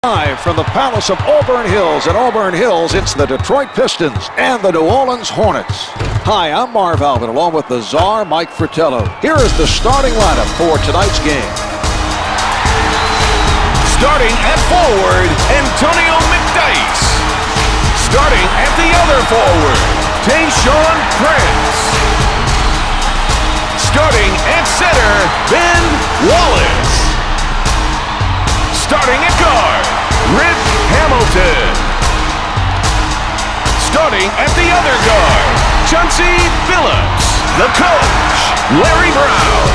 Live from the Palace of Auburn Hills. At Auburn Hills, it's the Detroit Pistons and the New Orleans Hornets. Hi, I'm Marv Alvin, along with the czar, Mike Fratello. Here is the starting lineup for tonight's game. Starting at forward, Antonio McDyess. Starting at the other forward, Tayshaun Prince. Starting at center, Ben Wallace. Starting at guard, Rip Hamilton. Starting at the other guard, Chauncey Billups. The coach, Larry Brown.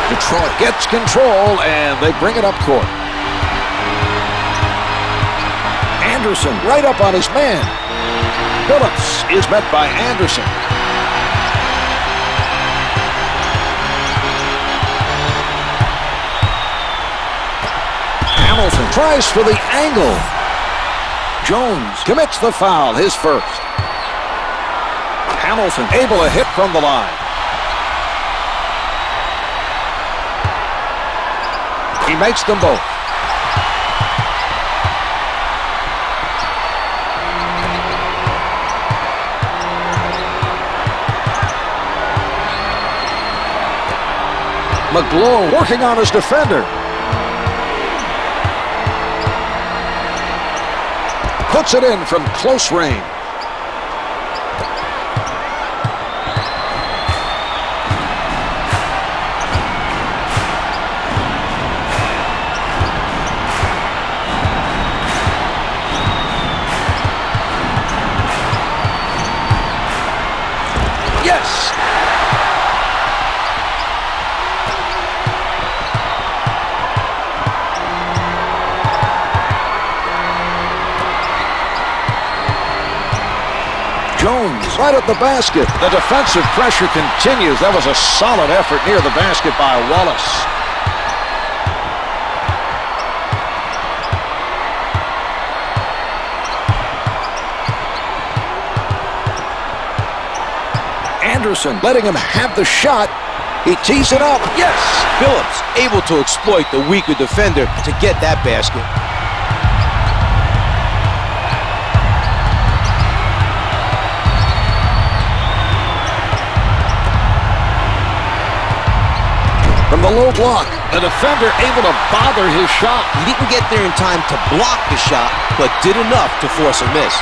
Detroit gets control, and they bring it up court. Anderson right up on his man. Billups is met by Anderson. Hamilton tries for the angle. Jones commits the foul, his first. Hamilton able to hit from the line. He makes them both. McGlow working on his defender. Puts it in from close range. Yes! Jones right at the basket. The defensive pressure continues. That was a solid effort near the basket by Wallace. Anderson letting him have the shot. He tees it up. Yes! Billups able to exploit the weaker defender to get that basket. From the low block, the defender able to bother his shot. He didn't get there in time to block the shot, but did enough to force a miss.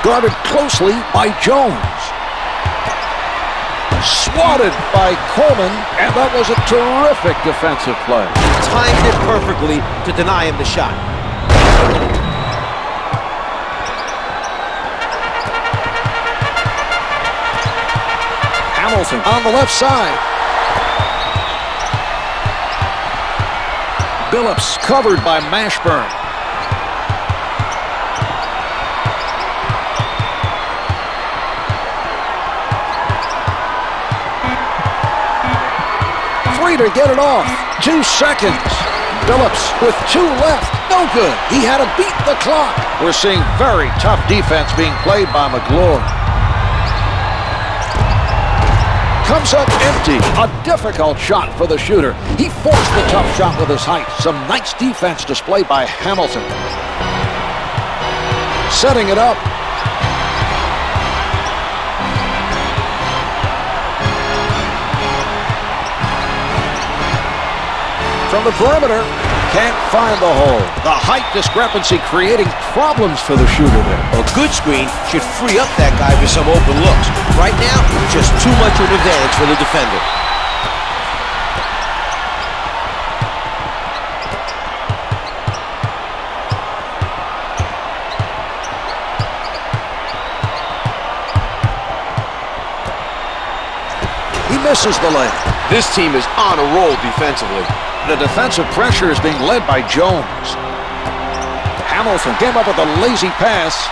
Guarded closely by Jones. Swatted by Coleman, and that was a terrific defensive play. Timed it perfectly to deny him the shot. Hamilton on the left side. Billups covered by Mashburn. Free to get it off. 2 seconds. Billups with 2 left. No good. He had to beat the clock. We're seeing very tough defense being played by McGlow. Comes up empty. A difficult shot for the shooter. He forced the tough shot with his height. Some nice defense displayed by Hamilton. Setting it up. From the perimeter. Can't find the hole. The height discrepancy creating problems for the shooter there. A good screen should free up that guy for some open looks. Right now, just too much of an advantage for the defender. He misses the layup. This team is on a roll defensively. The defensive pressure is being led by Jones. Hamilton came up with a lazy pass.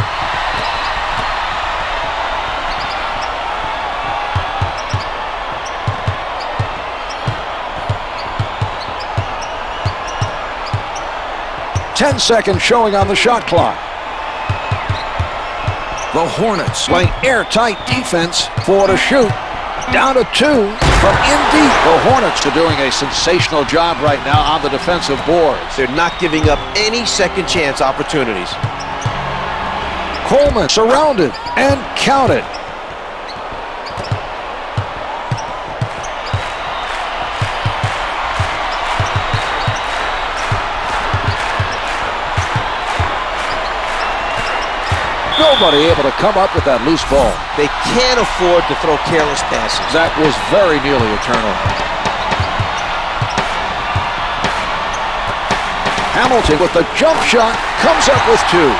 .10 seconds showing on the shot clock. The Hornets playing airtight defense. 4 to shoot. Down to 2 from in deep. The Hornets are doing a sensational job right now on the defensive boards. They're not giving up any second chance opportunities. Coleman surrounded and counted. Nobody able to come up with that loose ball. They can't afford to throw careless passes. That was very nearly a turnover. Hamilton with the jump shot comes up with 2.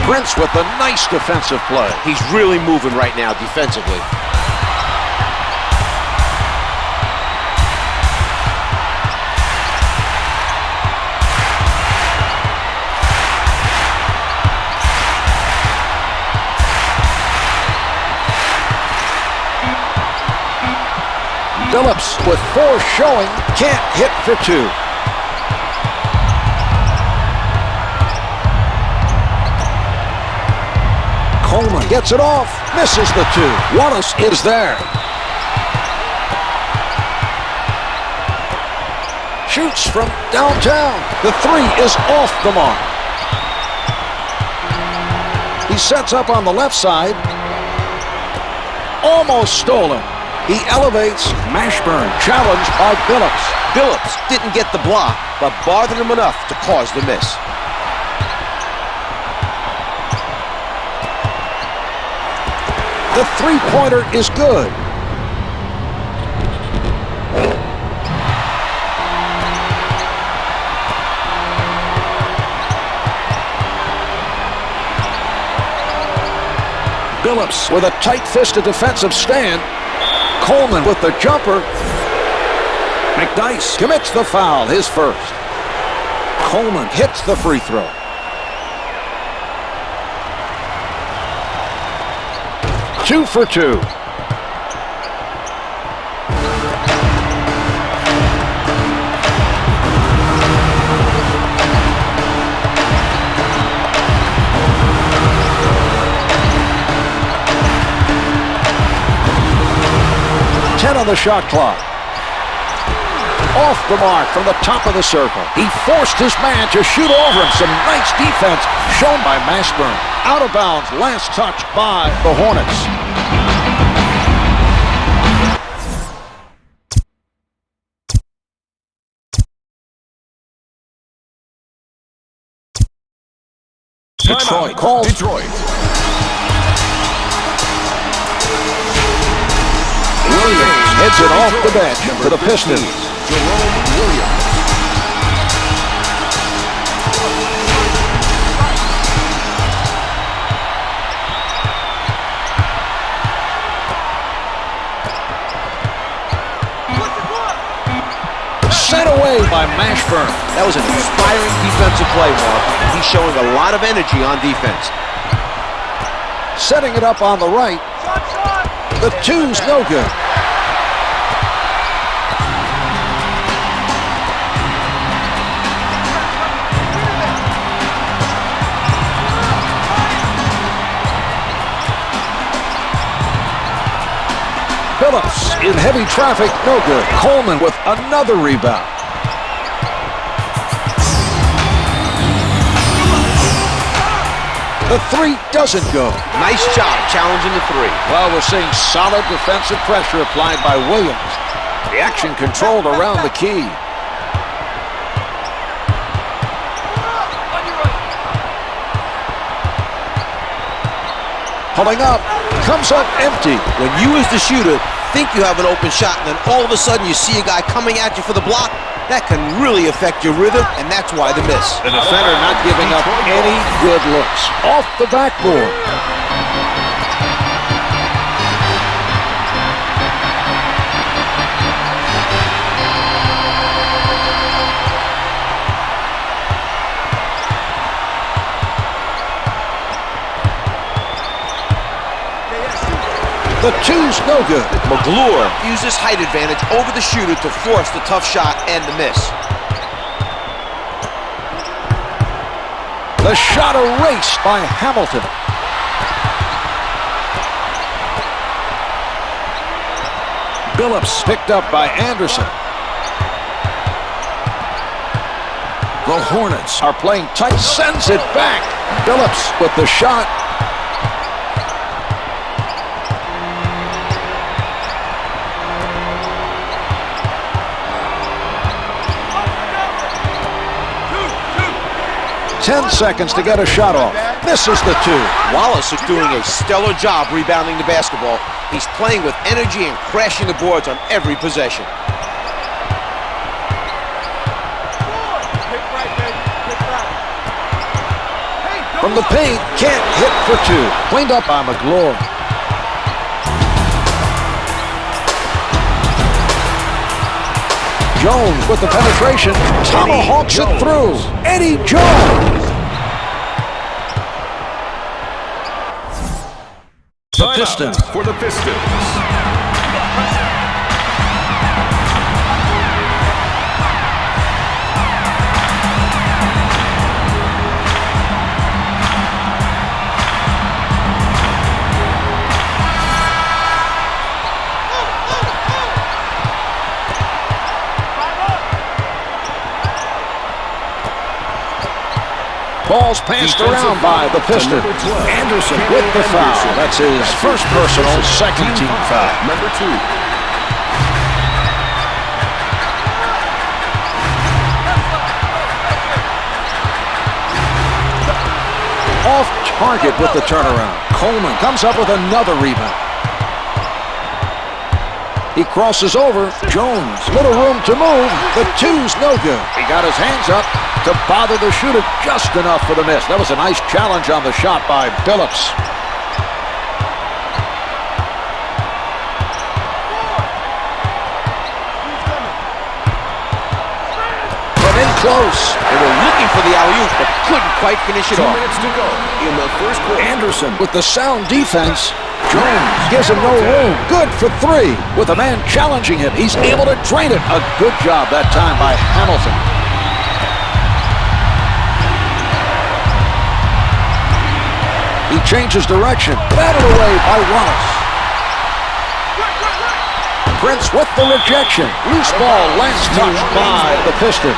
Prince with a nice defensive play. He's really moving right now defensively. Billups with 4 showing, can't hit for 2. Coleman gets it off, misses the 2. Wallace is there. Shoots from downtown. The 3 is off the mark. He sets up on the left side. Almost stolen. He elevates. Mashburn challenged by Billups. Billups didn't get the block, but bothered him enough to cause the miss. The three-pointer is good. Billups with a tight-fisted defensive stand. Coleman with the jumper. McDyess commits the foul, his first. Coleman hits the free throw. Two for 2. On the shot clock. Off the mark from the top of the circle. He forced his man to shoot over him. Some nice defense shown by Mashburn. Out of bounds, last touch by the Hornets. Detroit calls. Detroit. Williams heads it off the bench for the Pistons. Sent away by Mashburn. That was an inspiring defensive play, Mark. He's showing a lot of energy on defense. Setting it up on the right. The 2's no good. Billups in heavy traffic, no good. Coleman with another rebound. The 3 doesn't go. Nice job challenging the 3. Well, we're seeing solid defensive pressure applied by Williams. The action controlled around the key. Pulling up, comes up empty. When you as the shooter think you have an open shot and then all of a sudden you see a guy coming at you for the block, that can really affect your rhythm, and that's why the miss. The defender not giving up any good looks. Off the backboard. The two's no good. McClure used his height advantage over the shooter to force the tough shot and the miss. The shot erased by Hamilton. Billups picked up by Anderson. The Hornets are playing tight, sends it back. Billups with the shot. Ten seconds to get a shot off. Misses the two. Wallace is doing a stellar job rebounding the basketball. He's playing with energy and crashing the boards on every possession. From the paint, can't hit for two. Cleaned up by McClure. Jones with the penetration. Tomahawks it through. Eddie Jones. The Pistons. For the Pistons. Ball's passed around by the Pistons. Anderson with the foul. That's his first personal, second team foul. Number 2. Off target with the turnaround. Coleman comes up with another rebound. He crosses over. Jones, little room to move. The two's no good. He got his hands up to bother the shooter just enough for the miss. That was a nice challenge on the shot by Billups. From in close. They were looking for the alley-oop, but couldn't quite finish it 2 off. minutes to go in the first quarter. Anderson with the sound defense. Jones gives him no room. Good for three. With a man challenging him, he's able to drain it. A good job that time by Hamilton. He changes direction. Batted away by Wallace. Prince with the rejection. Loose ball, last touch by the Pistons.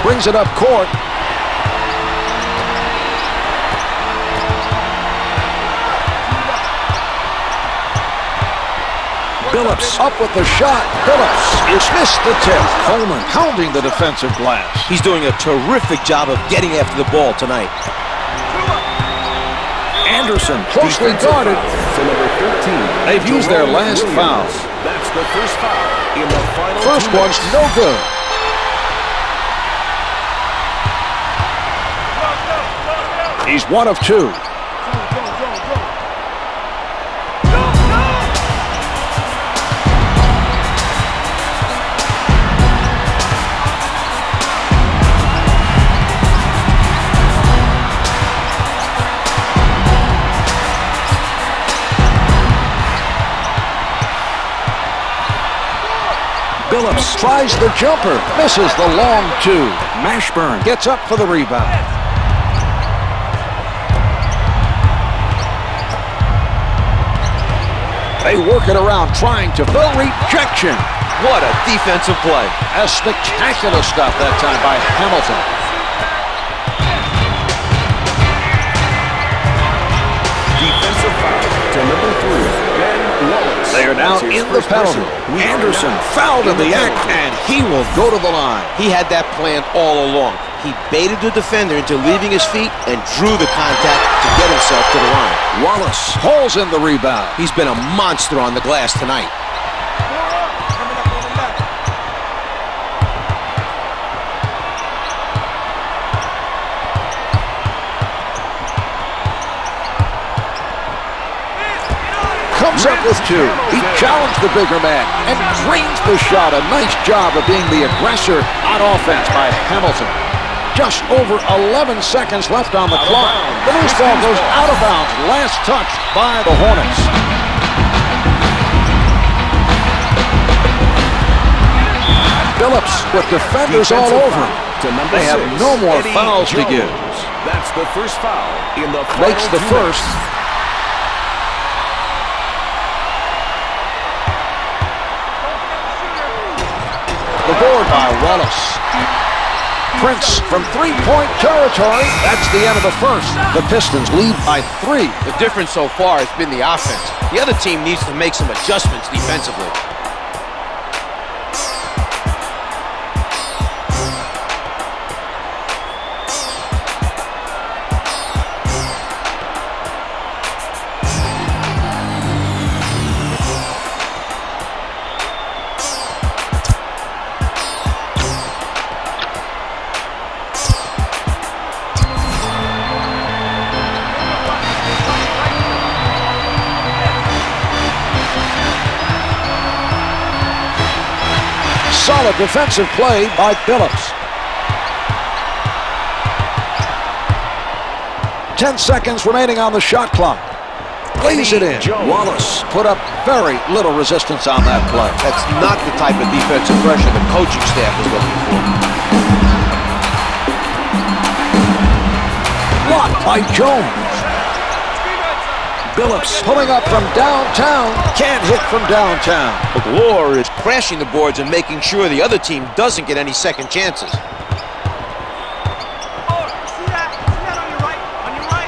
Brings it up court. Billups up with the shot. Billups missed the tip. Coleman pounding the defensive glass. He's doing a terrific job of getting after the ball tonight. Anderson closely guarded. To number 13. They've used their last foul. That's the first foul in the final. First one's no good. He's one of two. Billups tries the jumper, misses the long two. Mashburn gets up for the rebound. They work it around, trying to fill rejection. What a defensive play. A spectacular stuff that time by Hamilton. Defensive foul to number 3. Ben Wallace. They are now in the penalty. Anderson fouled in the act, and he will go to the line. He had that planned all along. He baited the defender into leaving his feet and drew the contact to get himself to the line. Wallace hauls in the rebound. He's been a monster on the glass tonight. Comes up with two. He challenged the bigger man and drains the shot. A nice job of being the aggressor on offense by Hamilton. Just over 11 seconds left on the clock. The loose ball goes out of bounds. Last touch by the Hornets. Billups with defenders all over. They have no more fouls to give. That's the first foul in the Makes the first. The board by Wallace. Prince from three-point territory. That's the end of the first. The Pistons lead by 3. The difference so far has been the offense. The other team needs to make some adjustments defensively. Solid defensive play by Billups. 10 seconds remaining on the shot clock. Lays it in. Wallace put up very little resistance on that play. That's not the type of defensive pressure the coaching staff is looking for. Blocked by Jones. Billups pulling up from downtown. Can't hit from downtown. McGlure is crashing the boards and making sure the other team doesn't get any second chances. On your right.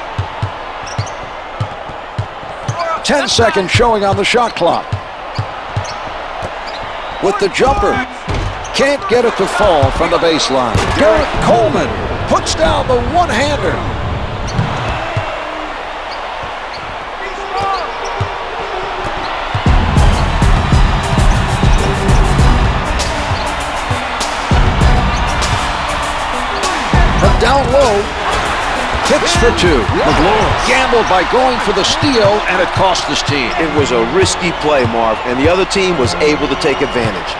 10 seconds showing on the shot clock. With the jumper. Can't get it to fall from the baseline. Derrick Coleman puts down the one-hander. Down low, hits for 2. McGlure gambled by going for the steal, and it cost his team. It was a risky play, Marv, and the other team was able to take advantage.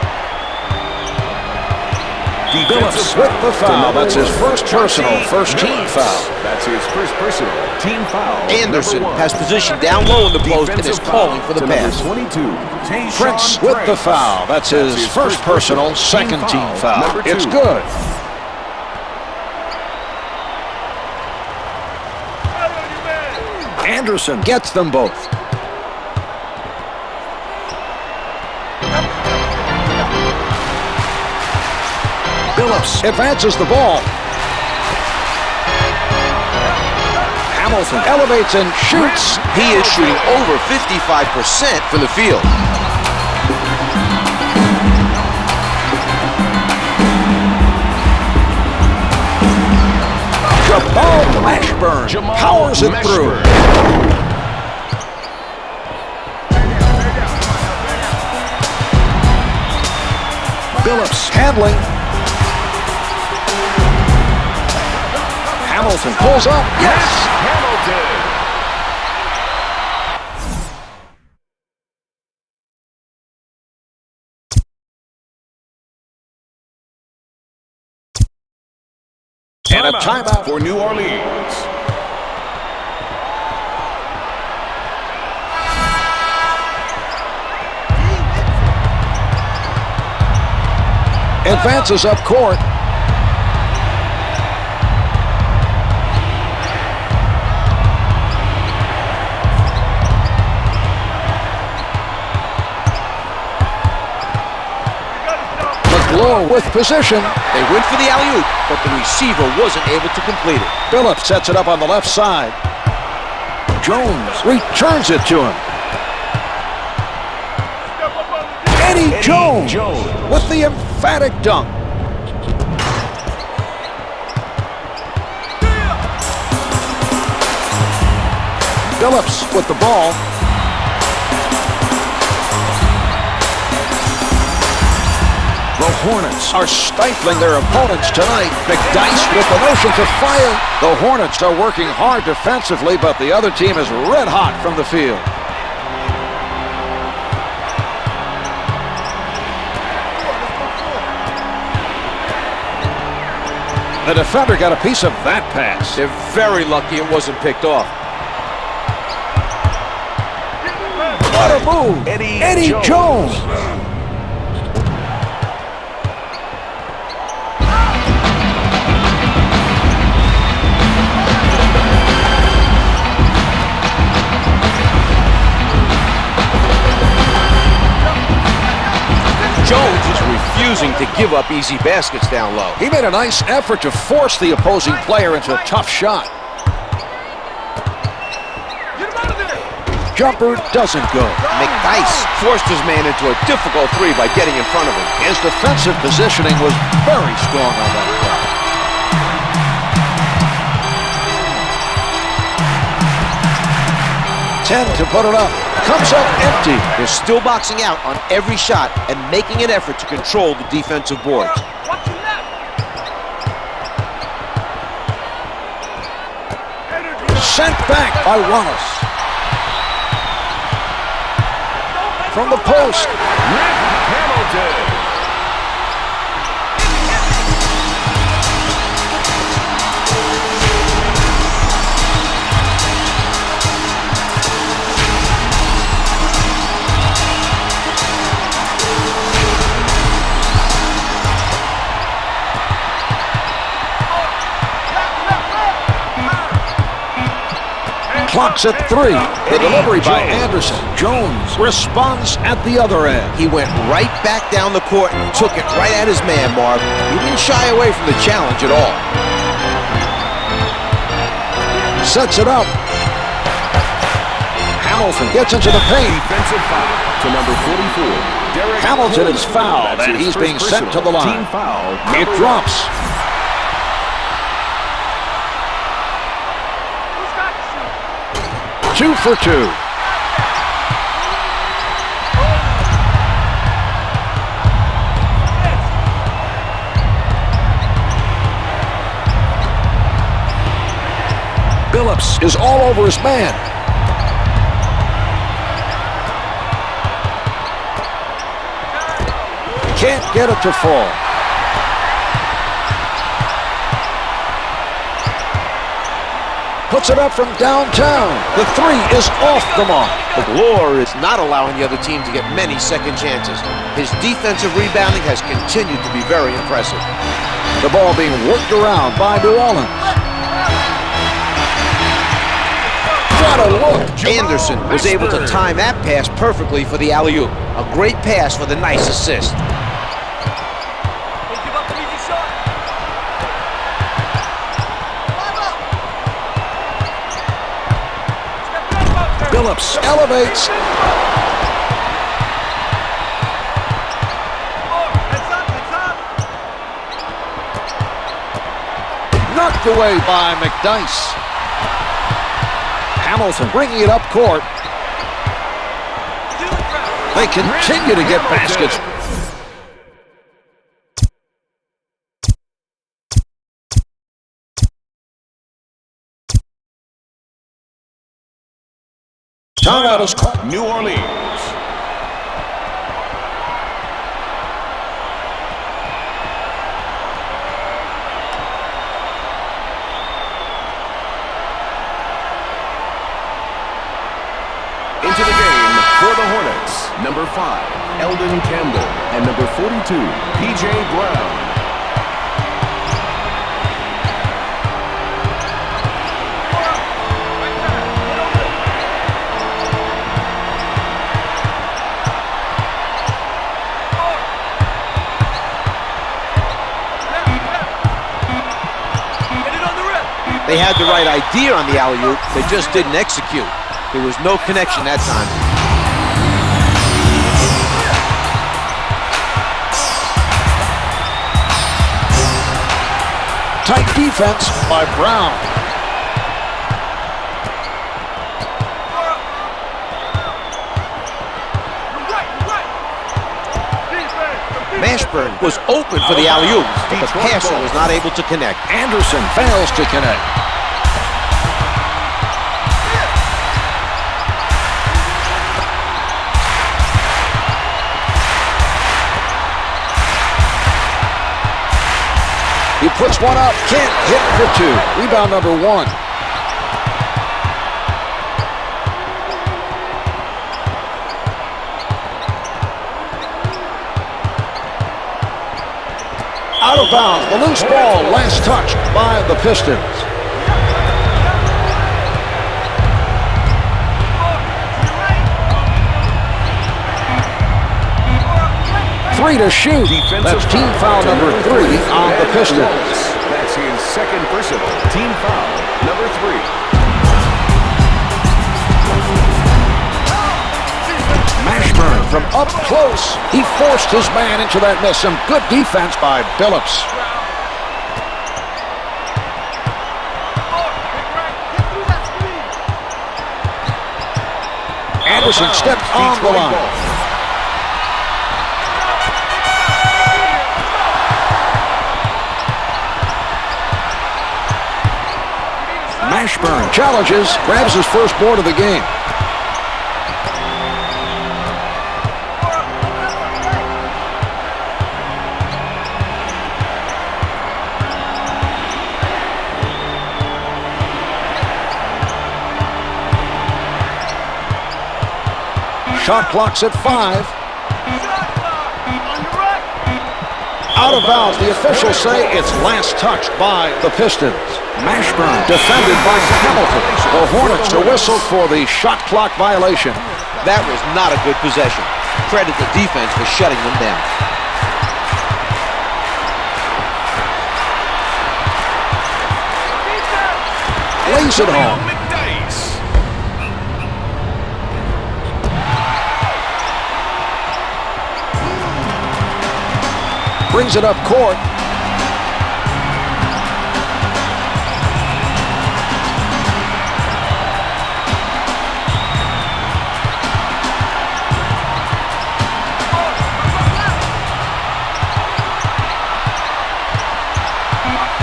Billups with the foul. That's his first personal, first team foul. That's his first personal team foul. Anderson has position down low in the post and is calling for the pass. 22. Prince with the foul. That's his first personal, second team foul. It's good. Anderson gets them both. Billups advances the ball. Hamilton elevates and shoots. He is shooting over 55% from the field. Mashburn powers it through. Billups handling. Hamilton pulls up. Yes! Hamilton. And a timeout for New Orleans. advances up court. McGlure with position. They went for the alley-oop, but the receiver wasn't able to complete it. Billups sets it up on the left side. Jones returns it to him. Eddie Jones with the emphatic dunk. Billups with the ball. The Hornets are stifling their opponents tonight. McDyess with the motion to fire. The Hornets are working hard defensively, but the other team is red hot from the field. The defender got a piece of that pass. They're very lucky it wasn't picked off. What a move! Eddie Jones. Jones is refusing to give up easy baskets down low. He made a nice effort to force the opposing player into a tough shot. Jumper doesn't go. McDyess forced his man into a difficult three by getting in front of him. His defensive positioning was very strong on that play. 10 to put it up. Comes up empty. They're still boxing out on every shot and making an effort to control the defensive boards. Sent back by Wallace. From the post. Rick Hamilton. Clock's at 3. The delivery by Anderson. Jones responds at the other end. He went right back down the court and took it right at his man, Marv. He didn't shy away from the challenge at all. Sets it up. Hamilton gets into the paint. Defensive foul to number 44. Derrick Hamilton Coleman. is fouled, That's and his he's first being sent to the personal. line. Team foul. It drops. Two for two. Billups is all over his man. Can't get it to fall. Puts it up from downtown. The three is off the mark. Galore is not allowing the other team to get many second chances. His defensive rebounding has continued to be very impressive. The ball being worked around by New Orleans. What a look. Anderson was able to time that pass perfectly for the alley-oop. A great pass for the nice assist. Billups elevates. Knocked away by McDyess. Hamilton bringing it up court. They continue to get baskets. Timeout is called. New Orleans. Into the game for the Hornets, number 5, Eldon Campbell, and number 42, P.J. Brown. They had the right idea on the alley-oop, they just didn't execute. There was no connection that time. Tight defense by Brown. Mashburn was open for the alley-oop, but the passer was not able to connect. Anderson fails to connect. He puts one up, can't hit for two. Rebound number one. Out of bounds, the loose ball, last touch by the Pistons. Three to shoot. That's team foul number 3 on the Pistons. That's his second personal. Team foul number 3. Mashburn from up close. He forced his man into that miss. Some good defense by Billups. Anderson stepped on the line. Mashburn challenges, grabs his first board of the game. Shot clock's at 5. Out of bounds. The officials say it's last touched by the Pistons. Mashburn defended by Hamilton. The Hornets to whistle for the shot clock violation. That was not a good possession. Credit the defense for shutting them down. Lays it home. Brings it up court.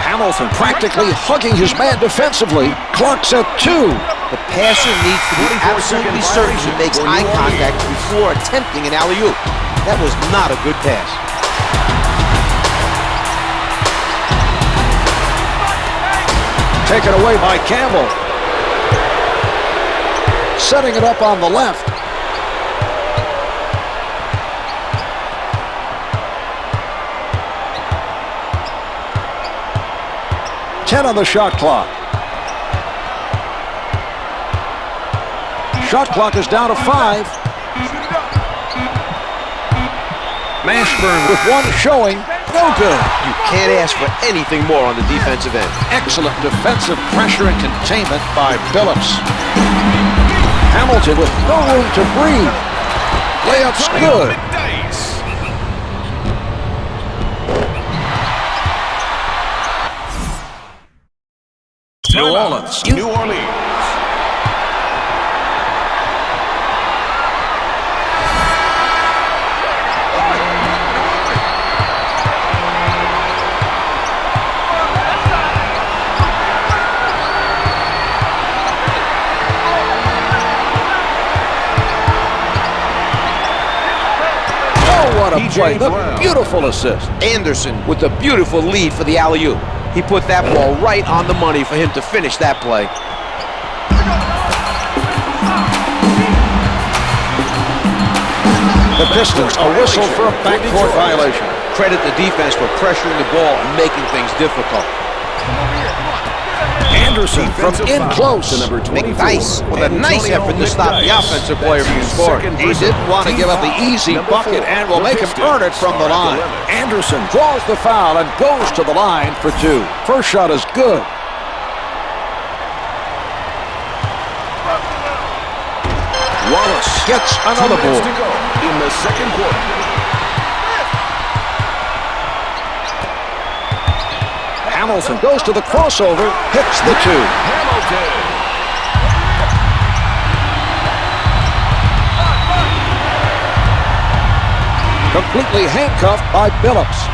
Hamilton practically hugging his man defensively. Clock's at 2. The passer needs to be absolutely certain he makes eye contact before attempting an alley-oop. That was not a good pass. Taken away by Campbell. Setting it up on the left. Ten on the shot clock. Shot clock is down to 5. Mashburn with one showing. No good. You can't ask for anything more on the defensive end. Excellent defensive pressure and containment by Billups. Hamilton with no room to breathe. Layup's good. New Orleans. What a play. The beautiful assist. Anderson with a beautiful lead for the alley-oop. He put that ball right on the money for him to finish that play. The Pistons, a whistle for a backcourt violation. Credit the defense for pressuring the ball and making things difficult. Anderson from in close. McDice with a nice effort to stop the offensive player from scoring. He didn't want to give up the easy bucket and will make him earn it from the line. Anderson draws the foul and goes to the line for 2. First shot is good. Wallace gets another board. In the second quarter. Hamilton goes to the crossover, hits the 2. Hamilton. Completely handcuffed by Billups.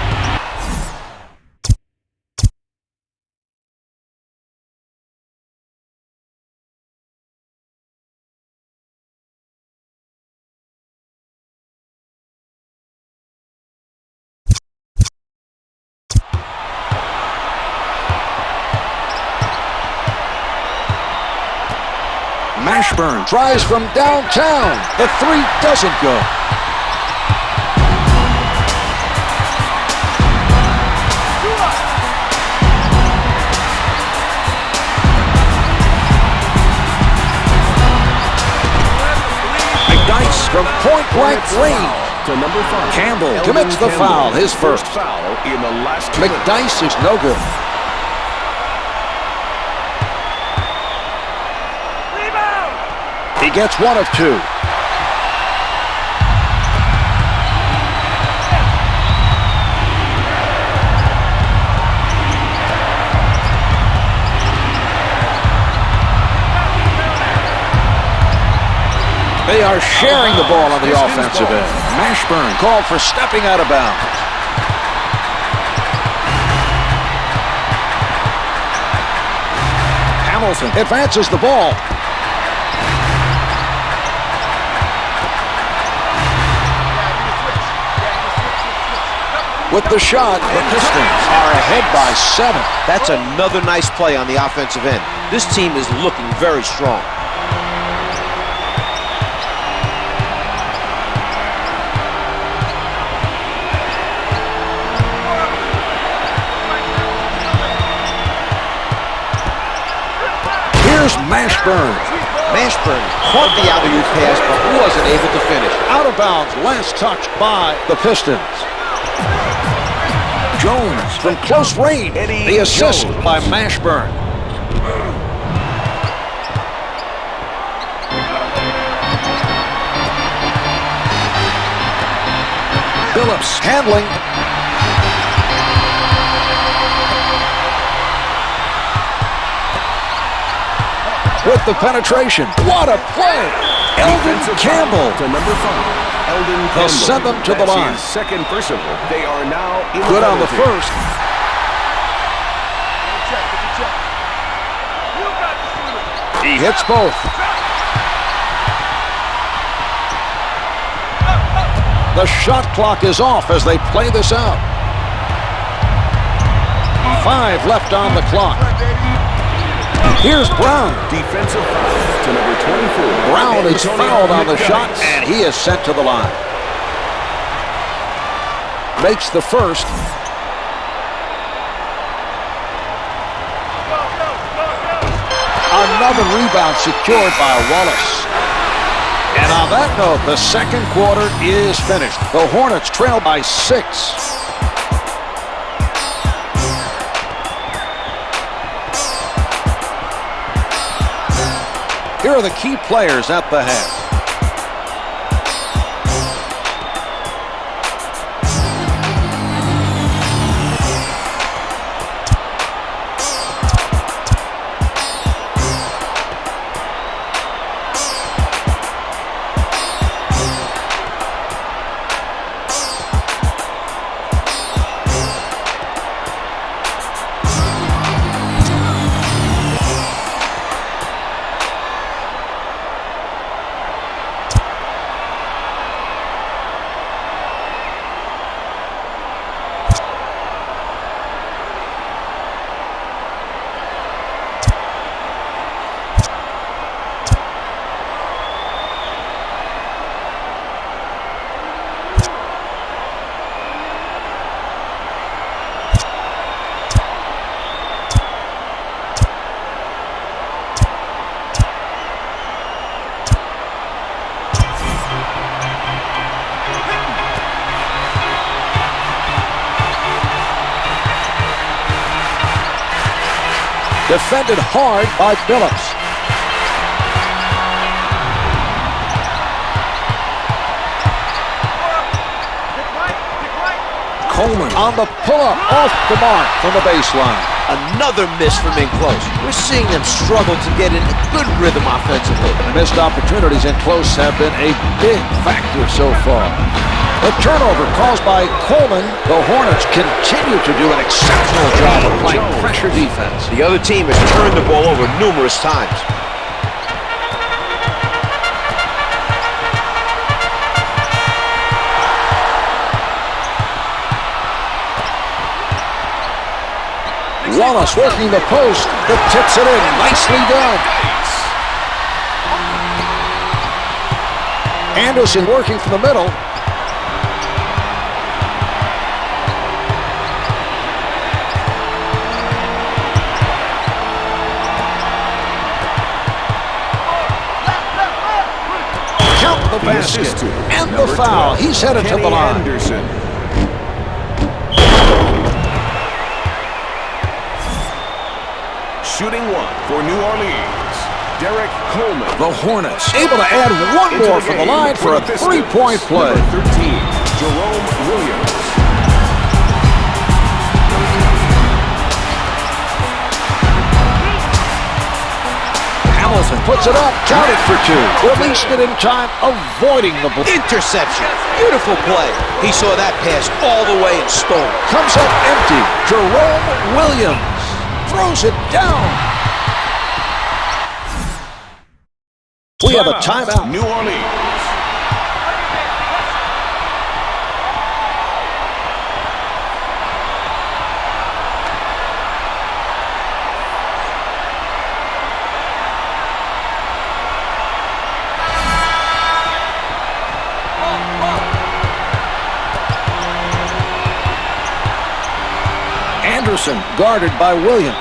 Mashburn tries from downtown. The three doesn't go. McDyess from point-blank range. To number 5. Campbell commits the foul, his first. Foul in the last 2 minutes. McDyess is no good. He gets one of 2. They are sharing the ball on the offensive end. Mashburn called for stepping out of bounds. Hamilton advances the ball. With the shot, the Pistons are ahead by 7. That's another nice play on the offensive end. This team is looking very strong. Here's Mashburn. Mashburn caught the alley-oop pass, but wasn't able to finish. Out of bounds, last touch by the Pistons. Jones from close range. The assist by Mashburn. Billups handling. With the penetration. What a play! Eldon Campbell. To number 5. They'll send them to the line. Second personal. They are now in Good on the first. He hits both. The shot clock is off as they play this out. 5 left on the clock. Here's Brown. Defensive foul to number 24. Brown is fouled on the shot, and he is sent to the line. Makes the first. Another rebound secured by Wallace. And on that note, the second quarter is finished. The Hornets trail by 6. Here are the key players at the half. Defended hard by Billups. Coleman on the pull-up off the mark from the baseline. Another miss from in close. We're seeing them struggle to get in a good rhythm offensively. Missed opportunities in close have been a big factor so far. A turnover caused by Coleman. The Hornets continue to do an exceptional job of playing pressure defense. The other team has turned the ball over numerous times. Wallace working the post, but tips it in. Nicely done. Anderson working from the middle. Count the basket and the foul. He's headed to the line. Anderson. Shooting one for New Orleans, Derrick Coleman. The Hornets able to add one Into more from the line for a Pistons, three-point play. Number 13, Jerome Williams. Hamilton puts it up, counted for two. Released it in time, avoiding the block. Interception. Beautiful play. He saw that pass all the way and stole it. Comes up empty. Jerome Williams throws it down. We have a timeout. New Orleans. Anderson guarded by Williams.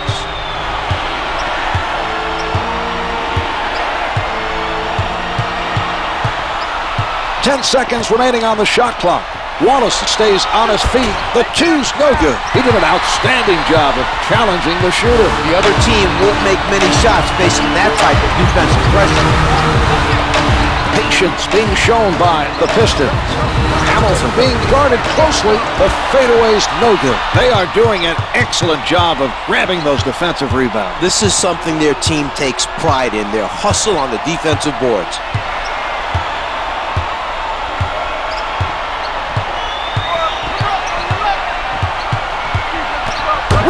10 seconds remaining on the shot clock. Wallace stays on his feet. The two's no good. He did an outstanding job of challenging the shooter. The other team won't make many shots facing that type of defensive pressure. Patience being shown by the Pistons. Hamilton being guarded closely. The fadeaway's no good. They are doing an excellent job of grabbing those defensive rebounds. This is something their team takes pride in, their hustle on the defensive boards.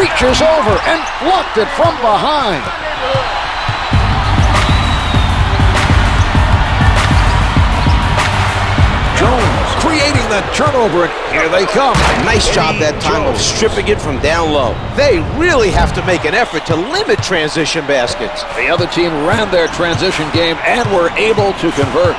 Reaches over and blocked it from behind. Jones creating the turnover, and here they come. Nice job that time of stripping it from down low. They really have to make an effort to limit transition baskets. The other team ran their transition game and were able to convert.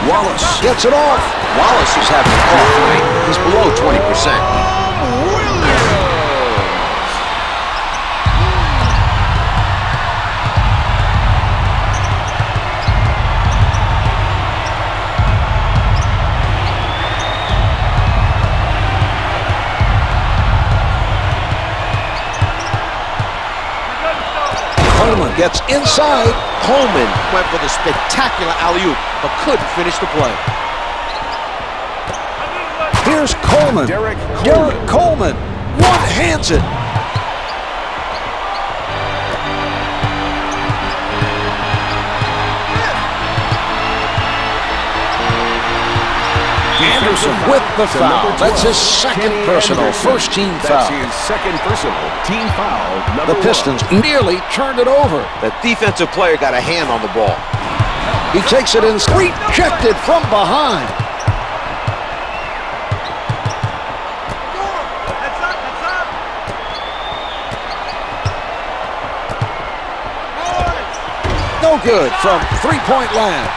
Wallace gets it off. Wallace is having an off night. He's below 20%. Coleman gets inside. Coleman went for the spectacular alley-oop, but couldn't finish the play. Here's Coleman. Derrick Coleman one-hands it. Anderson with the foul. That's his second personal, first team foul. That's his second personal, team foul, number The Pistons nearly turned it over. The defensive player got a hand on the ball. He takes it in, rejected from behind. No good from three-point land.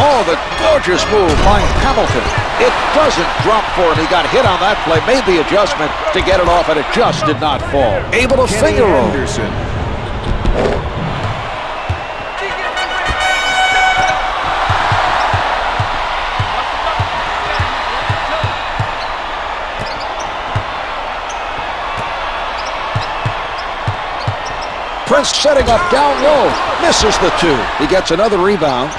Oh, the gorgeous move by Hamilton. It doesn't drop for him. He got hit on that play, made the adjustment to get it off, and it just did not fall. Able to finger roll. Anderson. Prince setting up down low. Misses the two. He gets another rebound.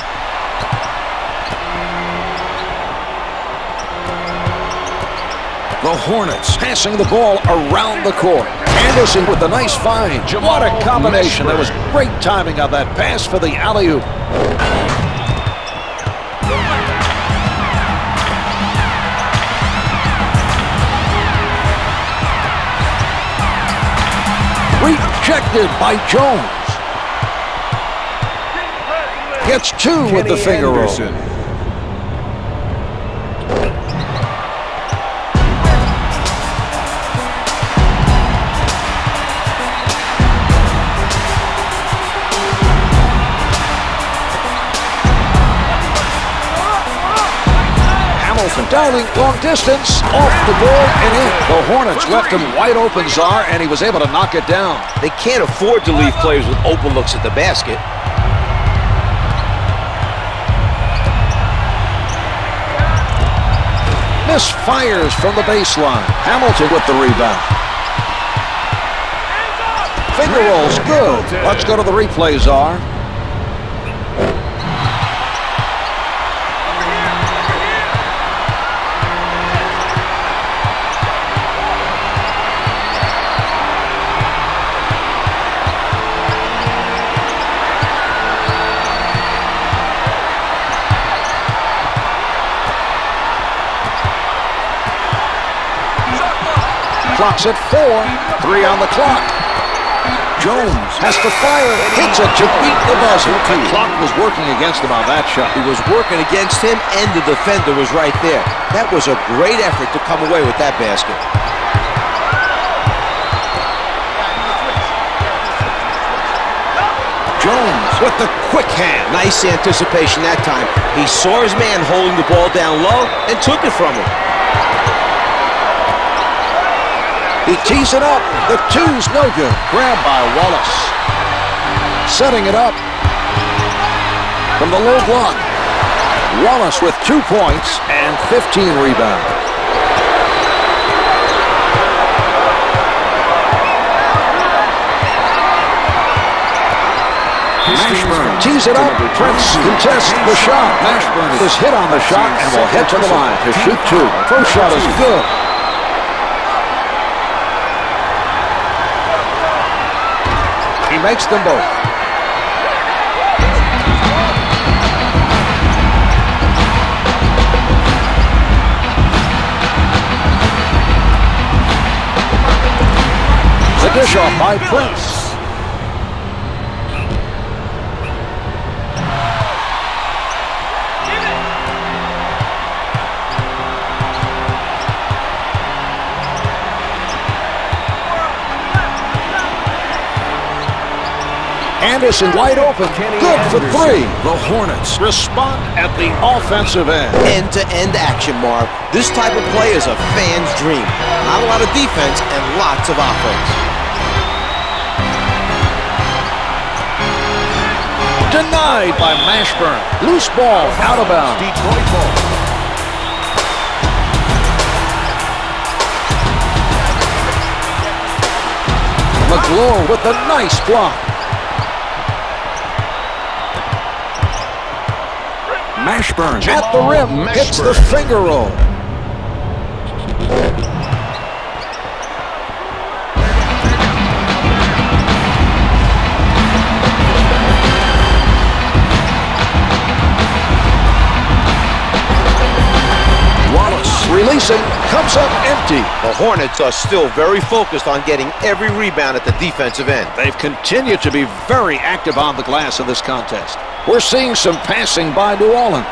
The Hornets passing the ball around the court. Anderson with a nice find. What a combination. There was great timing on that pass for the alley-oop. Rejected by Jones. Gets two with the finger roll. Styling, long distance, off the board and in. The Hornets left him wide open, Czar, and he was able to knock it down. They can't afford to leave players with open looks at the basket. Misfires from the baseline. Hamilton with the rebound. Finger rolls, good. Let's go to the replay, Czar. Clock's at 4. 3 on the clock. Jones has to fire. Hits it to beat the buzzer. The clock was working against him on that shot. He was working against him, and the defender was right there. That was a great effort to come away with that basket. Jones with the quick hand. Nice anticipation that time. He saw his man holding the ball down low and took it from him. He tees it up. The two's no good. Grabbed by Wallace. Setting it up from the low block. Wallace with 2 points and 15 rebounds. Mashburn tees it up. Prince contests the shot. Mashburn is hit on the shot and will head to the line to shoot 2. First shot is good. He makes them both. The dish off by Prince. Anderson wide open, good for 3. The Hornets respond at the offensive end. End-to-end action, Marv. This type of play is a fan's dream. Not a lot of defense and lots of offense. Denied by Mashburn. Loose ball, out of bounds. Detroit ball. McGlow with a nice block. Mashburn at the rim, hits the finger roll. Wallace releasing, comes up empty. The Hornets are still very focused on getting every rebound at the defensive end. They've continued to be very active on the glass in this contest. We're seeing some passing by New Orleans.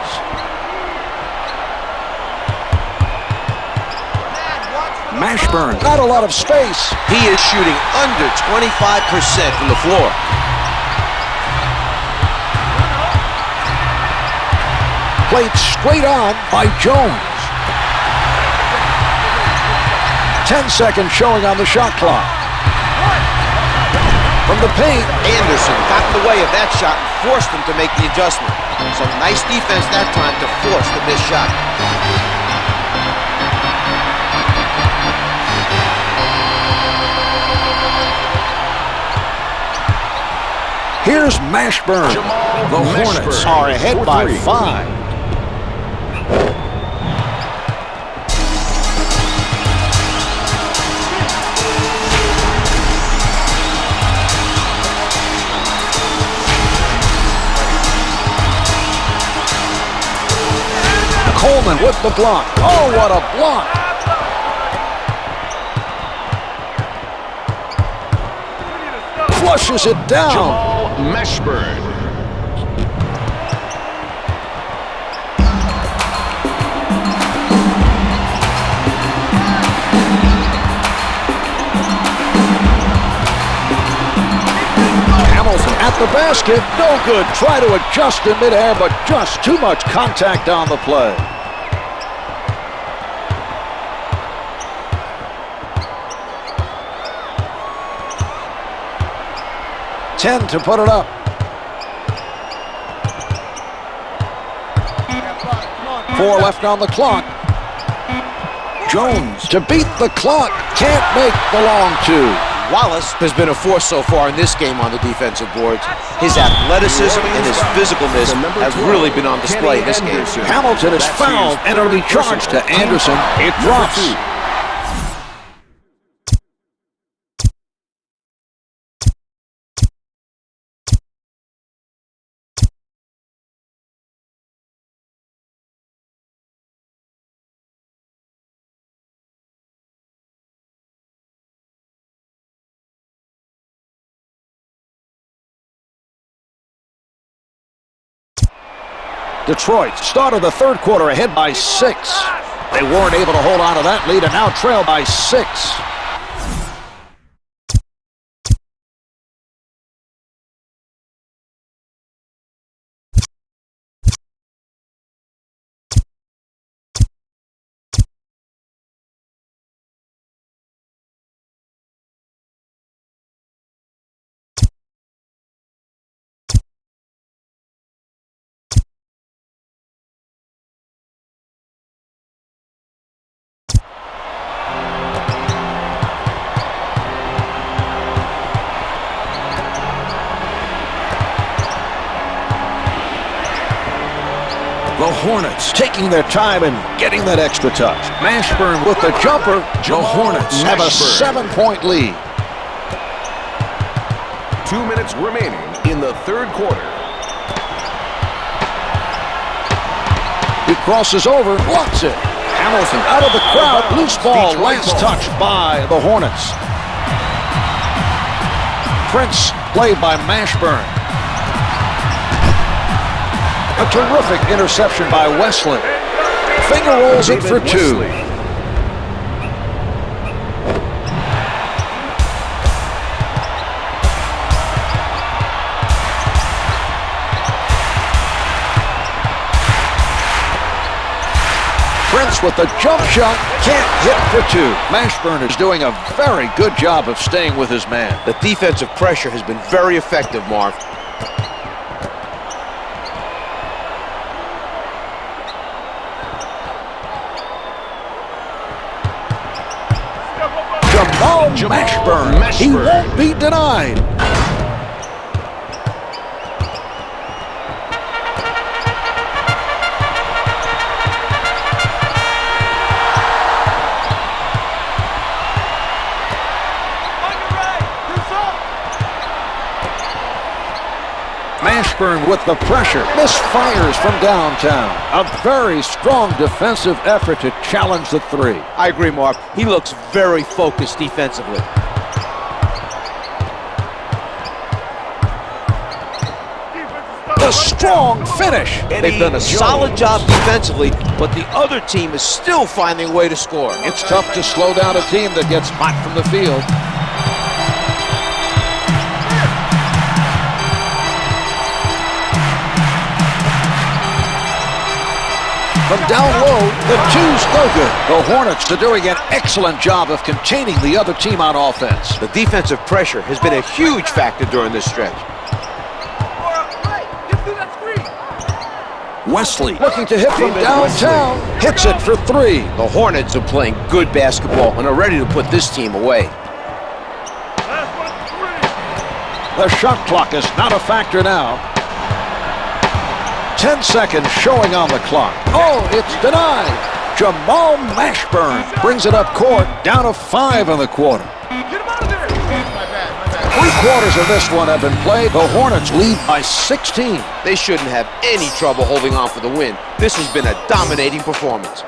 Mashburn, not a lot of space. He is shooting under 25% from the floor. Played straight on by Jones. 10 seconds showing on the shot clock. From the paint, Anderson got in the way of that shot and forced him to make the adjustment. Some nice defense that time to force the missed shot. here's Mashburn. The Hornets are ahead by 5. Coleman with the block. Oh, what a block. Flushes it down. Mashburn. Hamilton at the basket. No good. Try to adjust in midair, but just too much contact on the play. 10 to put it up. Four left on the clock. Jones to beat the clock. Can't make the long two. Wallace has been a force so far in this game on the defensive boards. His athleticism and his physicalness have really been on display in this game. Hamilton is fouled and it'll be charged to Anderson. It drops. Detroit started the third quarter ahead by 6. They weren't able to hold on to that lead and now trail by 6. The Hornets taking their time and getting that extra touch. Mashburn with the jumper. The Hornets have a 7-point lead. 2 minutes remaining in the third quarter. He crosses over, blocks it. Hamilton out of the crowd. Loose ball, last touch by the Hornets. Prince played by Mashburn. A terrific interception by Wesley. Finger rolls it for 2. Prince with the jump shot, can't hit for 2. Mashburn is doing a very good job of staying with his man. The defensive pressure has been very effective, Marv. Mashburn. He won't be denied. Mashburn with the pressure. Misfires from downtown. A very strong defensive effort to challenge the 3. I agree, Mark. He looks very focused defensively. The strong finish. They've done a solid job defensively, but the other team is still finding a way to score. It's tough to slow down a team that gets hot from the field. From down low, the 2's no good. The Hornets are doing an excellent job of containing the other team on offense. The defensive pressure has been a huge factor during this stretch. Wesley looking to hit from downtown. Hits it for 3. The Hornets are playing good basketball and are ready to put this team away. The shot clock is not a factor now. 10 seconds showing on the clock. Oh, it's denied. Jamal Mashburn brings it up court, down to 5 in the quarter. 3 quarters of this one have been played. The Hornets lead by 16. They shouldn't have any trouble holding on for the win. This has been a dominating performance.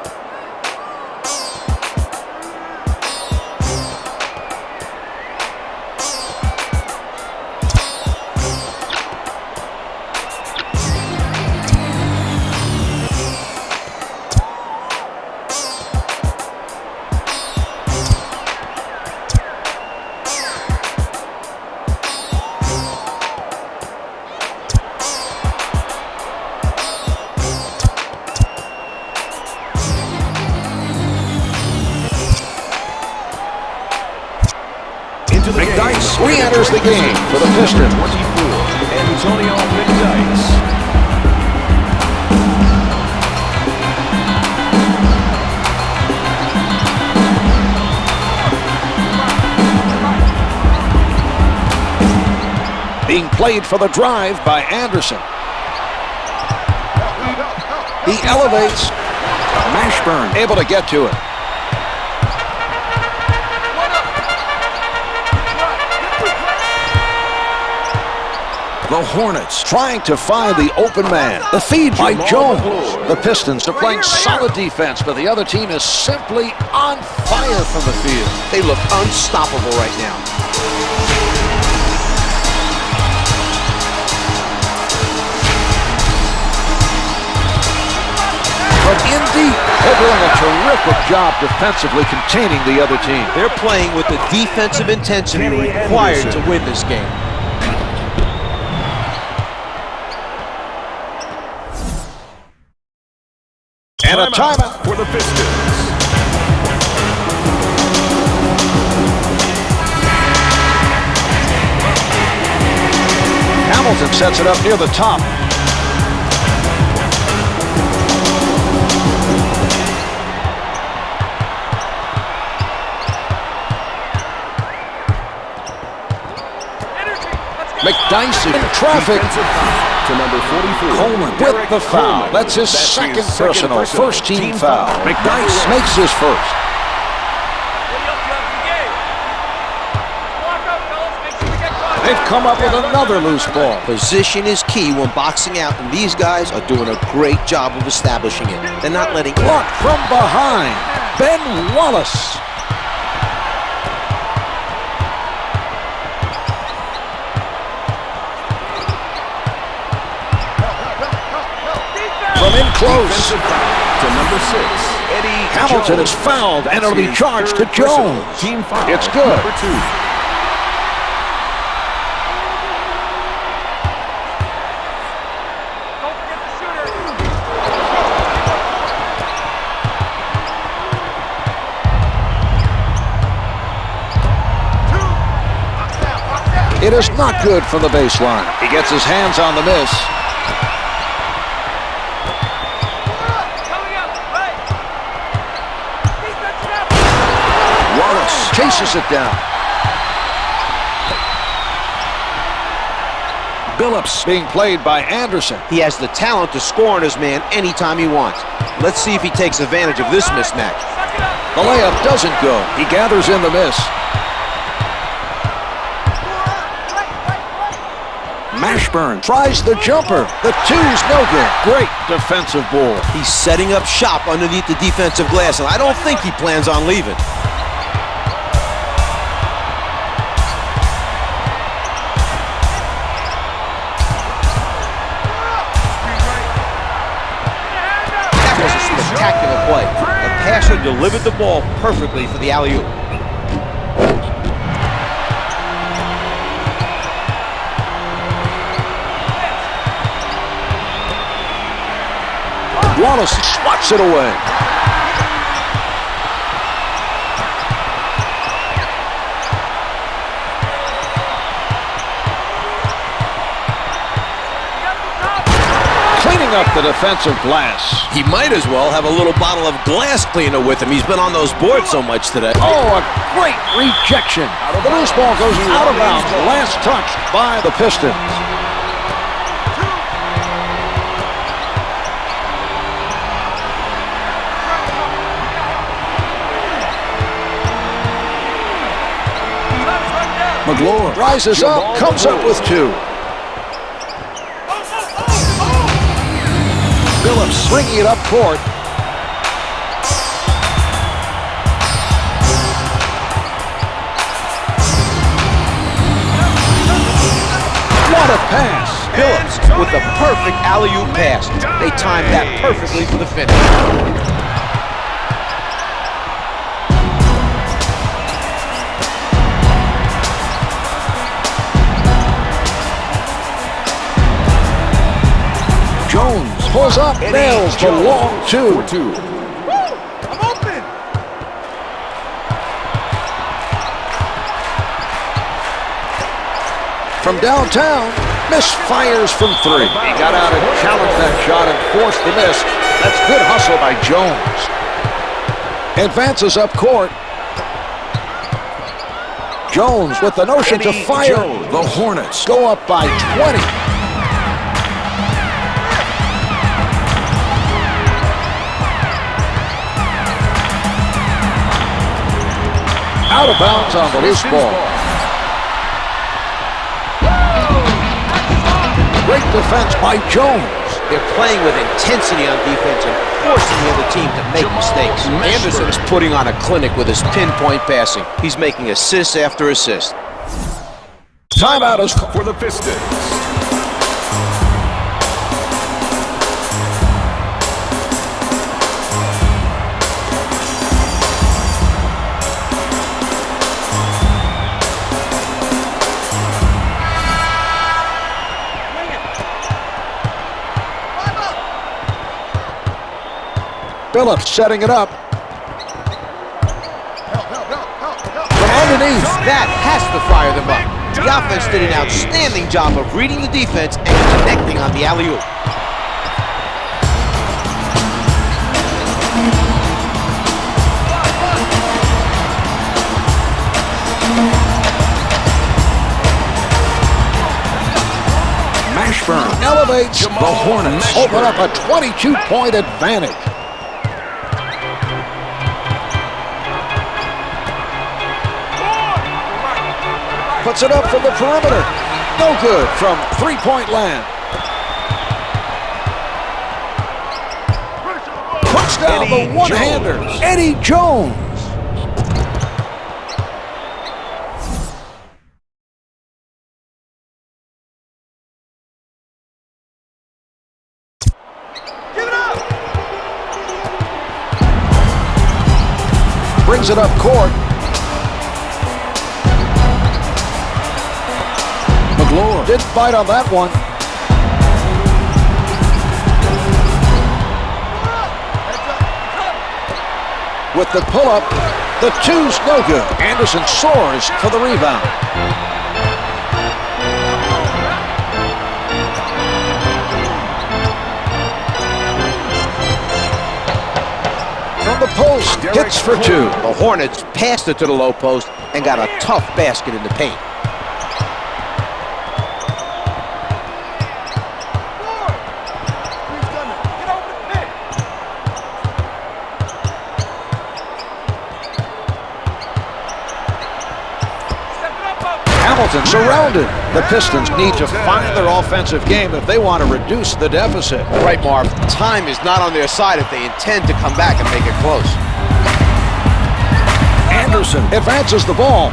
Wallace re-enters the game for the Pistons. 24, Antonio McDyess. Being played for the drive by Anderson. He elevates. Mashburn able to get to it. The Hornets trying to find the open man. The feed by Jones. The Pistons are playing solid defense, but the other team is simply on fire from the field. They look unstoppable right now. From in deep, they're doing a terrific job defensively containing the other team. They're playing with the defensive intensity required to win this game. And a timeout for the Pistons. Hamilton sets it up near the top. McDyess in traffic. To number 44. Coleman with the foul. That's his second personal. First team foul. McDyess makes his first. They've come up with another loose ball. Position is key when boxing out, and these guys are doing a great job of establishing it. They're not letting blocked from behind. Ben Wallace. From in close. To number 6, Eddie Hamilton Jones. is fouled, and it'll be charged to Jones. Team foul. It's good. Number 2. It is not good from the baseline. He gets his hands on the miss. Wallace chases it down. Billups being played by Anderson. He has the talent to score on his man anytime he wants. Let's see if he takes advantage of this mismatch. The layup doesn't go. He gathers in the miss. Mashburn tries the jumper. The two's no good. Great defensive ball. He's setting up shop underneath the defensive glass, and I don't think he plans on leaving. That was a spectacular play. The passer delivered the ball perfectly for the alley-oop. Wallace swats it away. Cleaning up the defensive glass. He might as well have a little bottle of glass cleaner with him. He's been on those boards so much today. Oh, a great rejection. The loose ball goes out of bounds. Last touch by the Pistons. McLaurin rises up, comes up with 2. Billups bringing it up court. What a pass. Billups with the perfect alley-oop pass. They timed that perfectly for the finish. Jones pulls up, nails the long 2. I'm open. From downtown, misfires from 3. He got out and challenged that shot and forced the miss. That's good hustle by Jones. Advances up court. Jones with the notion to fire. The Hornets go up by 20. Out of bounds on the loose ball. Great defense by Jones. They're playing with intensity on defense and forcing the other team to make mistakes. Anderson is putting on a clinic with his pinpoint passing. He's making assist after assist. Timeout is For the Pistons. Billups setting it up. From underneath. That has to fire them up. The offense did an outstanding job of reading the defense and connecting on the alley-oop. Mashburn elevates. The Hornets open up a 22-point advantage. Puts it up from the perimeter. No good from three-point land. Puts down the one-hander. Eddie Jones. Give it up! Brings it up court. McLaurin didn't bite on that one. With the pull-up, the two's no good. Anderson soars for the rebound. From the post, hits for 2. The Hornets passed it to the low post and got a tough basket in the paint. Hamilton surrounded. The Pistons need to find their offensive game if they want to reduce the deficit. Right, Marv. Time is not on their side if they intend to come back and make it close. Anderson advances the ball.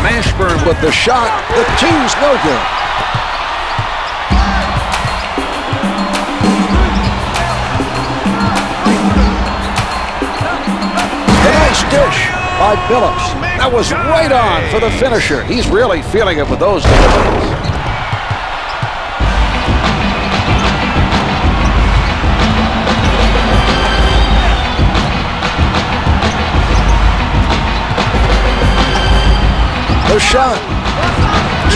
Mashburn with the shot. The two's no good. Dish by Billups. That was right on for the finisher. He's really feeling it with those deliveries. The shot.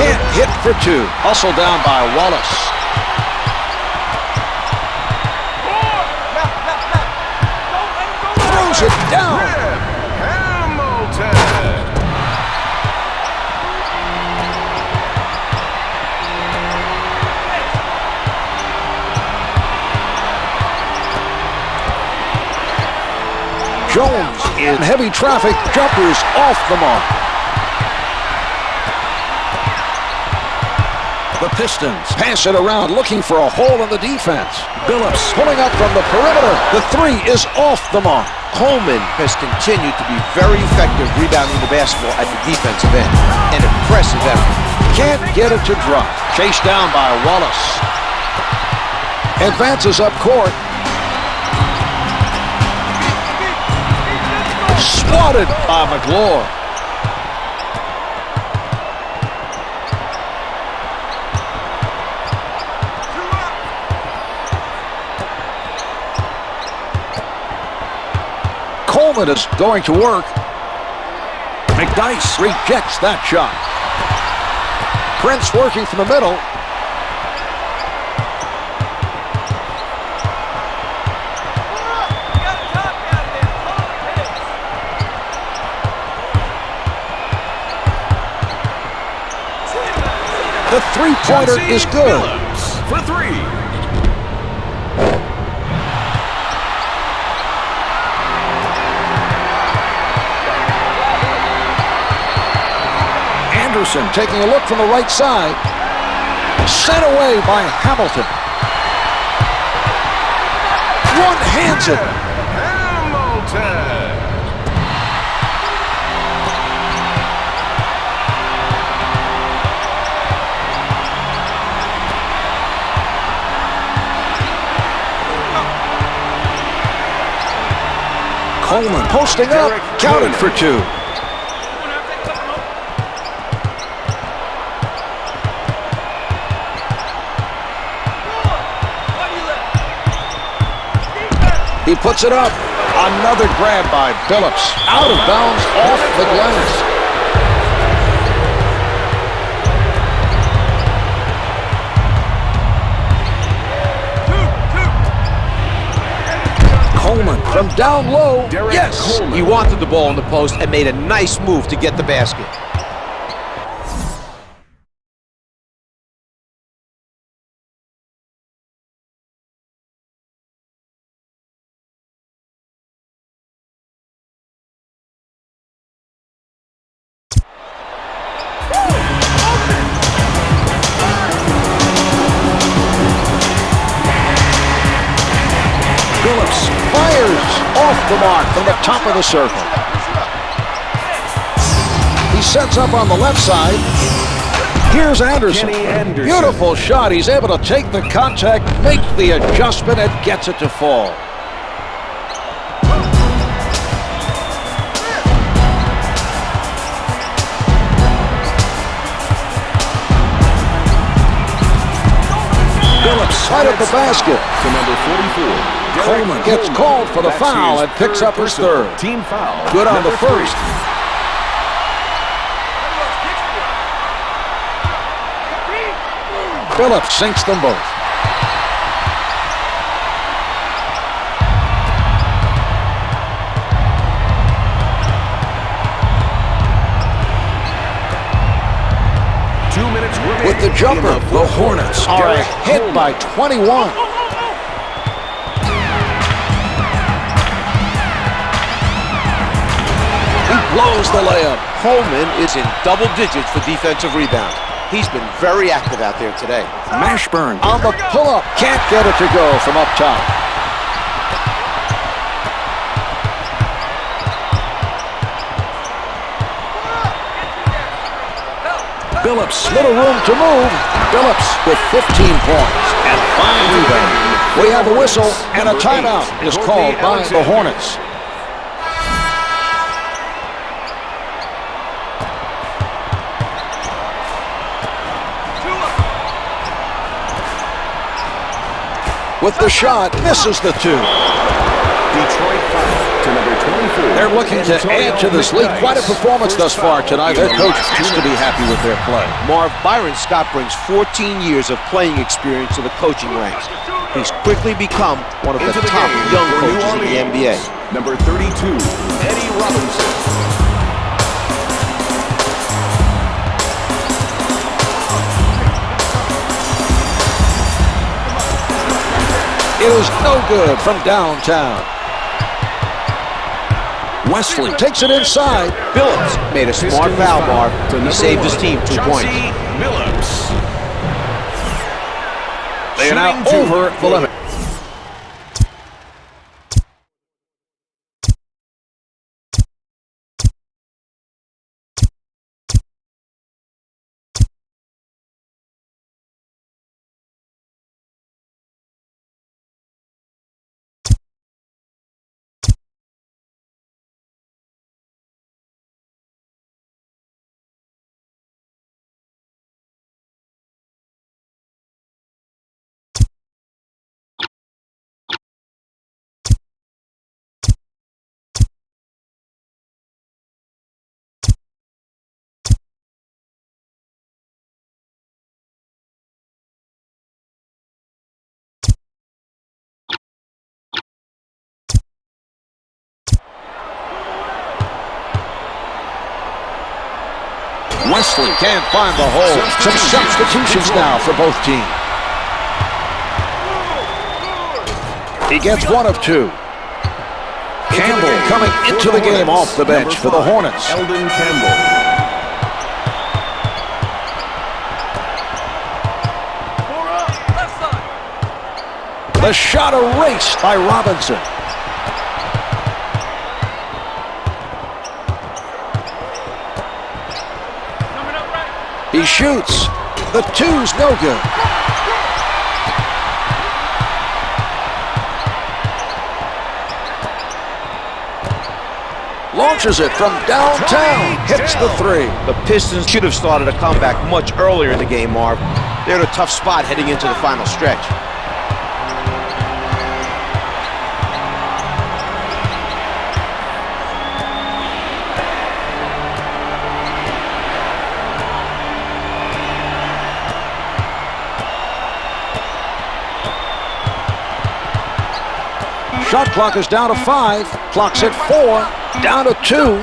Can't hit for 2. Hustled down by Wallace. Throws it down. Jones in heavy traffic, jumpers off the mark. The Pistons pass it around looking for a hole in the defense. Billups pulling up from the perimeter. The 3 is off the mark. Coleman has continued to be very effective rebounding the basketball at the defensive end. An impressive effort. Can't get it to drop. Chased down by Wallace. Advances up court. Swatted by McLaurin. Coleman is going to work. McDyess rejects that shot. Prince working from the middle. The three-pointer is good. Billups for three. Anderson taking a look from the right side. Sent away by Hamilton. One hands it. Hamilton. Coleman posting up, counted for two. He puts it up. Another grab by Billups. Out of bounds, off the glass. Coleman from down low. Derrick Yes. Coleman. He wanted the ball in the post and made a nice move to get the basket. Billups fires off the mark from the top of the circle. He sets up on the left side. Here's Anderson. Kenny Anderson. Beautiful shot. He's able to take the contact, make the adjustment, and gets it to fall. Billups right at the basket. To number 44. Coleman gets called for the That's foul his and picks up his personal third. Team foul. Good on the Number three. first. Billups sinks them both. With the jumper, the Hornets are ahead by 21. He blows the layup. Coleman is in double digits for defensive rebounds. He's been very active out there today. Mashburn on the pull-up. Can't get it to go from up top. Billups, little room to move. Billups with 15 points and 5 rebounds. We have a whistle and a timeout is called by the Hornets. With the shot, misses the two. Detroit foul to number 24. They're looking to add to this lead. Quite a performance thus far tonight. Their coach has to be happy with their play. Marv, Byron Scott brings 14 years of playing experience to the coaching ranks. He's quickly become one of the Into the top game young for New coaches in the NBA. Orleans, Number 32, Eddie Robinson. It is no good from downtown. Wesley takes it inside. Billups made a smart foul, Marv. He saved his team 2 points. Chauncey Billups. They are now Shooting two. over the limit. Mosley can't find the hole. Some substitutions now for both teams. He gets one of two. Campbell coming into the game off the bench for the Hornets. Eldon Campbell. The shot erased by Robinson. He shoots. The two's no good. Launches it from downtown. Hits the three. The Pistons should have started a comeback much earlier in the game, Marv. They're in a tough spot heading into the final stretch. Shot clock is down to 5. Clock's at 4. Down to 2.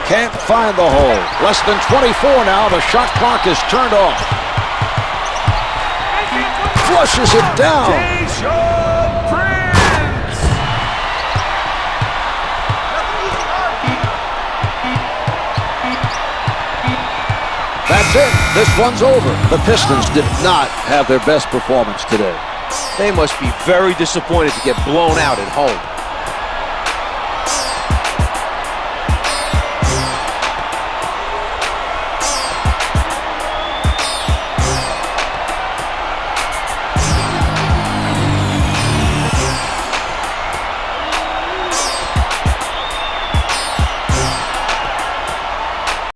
Can't find the hole. Less than 24 now. The shot clock is turned off. Flushes it down. That's it. This one's over. The Pistons did not have their best performance today. They must be very disappointed to get blown out at home.